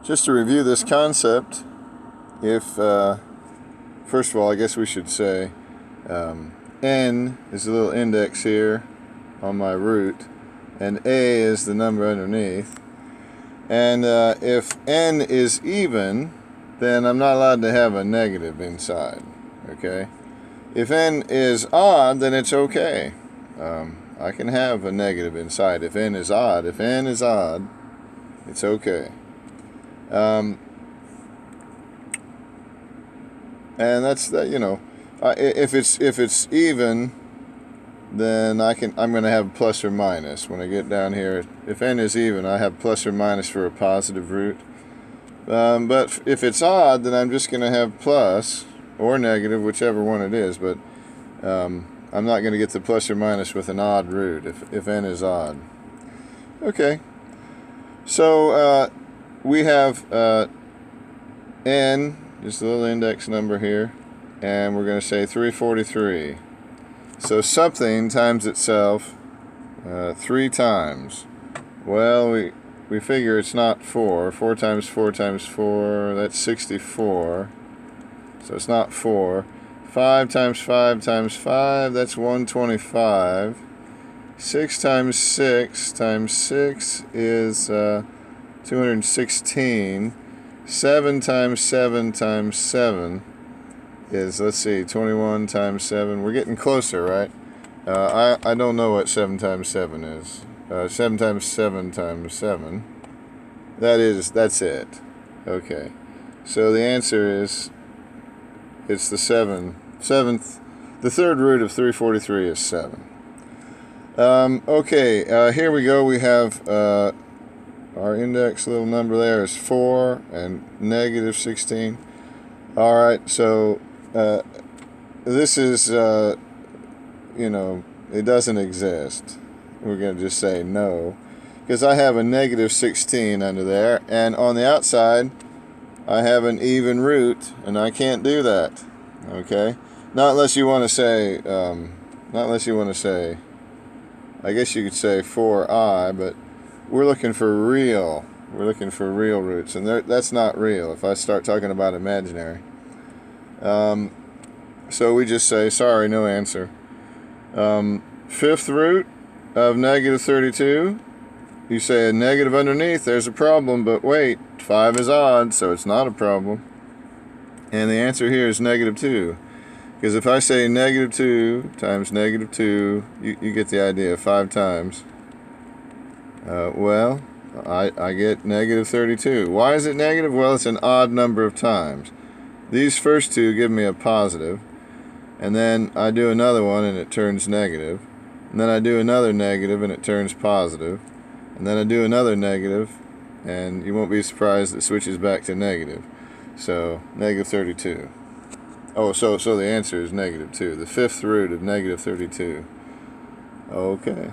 Just to review this concept, if, first of all, I guess we should say n is the little index here on my root, and a is the number underneath. And if n is even, then I'm not allowed to have a negative inside, okay? If n is odd, then it's okay. I can have a negative inside if n is odd. If n is odd, it's okay. And that's that. If it's even, then I'm going to have plus or minus when I get down here. If n is even, I have plus or minus for a positive root. But if it's odd, then I'm just going to have plus or negative, whichever one it is. But I'm not going to get the plus or minus with an odd root if n is odd. Okay. So we have n, just a little index number here, and we're going to say 343. So something times itself 3 times. Well, we figure it's not 4. 4 times 4 times 4, that's 64. So it's not 4. 5 times 5 times 5, that's 125. 6 times 6 times 6 is 216. 7 times 7 times 7 is, let's see, 21 times 7. We're getting closer, right? I don't know what 7 times 7 is. 7 times 7 times 7. That's it. Okay. So the answer is, it's the 7th. The third root of 343 is 7. Okay, here we go. We have our index little number there is 4 and negative 16. All right, so this is, it doesn't exist. We're going to just say no, because I have a negative 16 under there, and on the outside, I have an even root, and I can't do that. Okay, not unless you want to say, I guess you could say 4i, but we're looking for real. We're looking for real roots, and that's not real if I start talking about imaginary. So we just say, sorry, no answer. 5th root of negative 32. You say a negative underneath, there's a problem, but wait, 5 is odd, so it's not a problem. And the answer here is negative 2. Because if I say negative 2 times negative 2, you get the idea, 5 times. Well, I get negative 32. Why is it negative? Well, it's an odd number of times. These first two give me a positive, and then I do another one and it turns negative, and then I do another negative and it turns positive, and then I do another negative, and you won't be surprised it switches back to negative. So, negative 32. Oh, so the answer is negative 2. The 5th root of negative 32. Okay.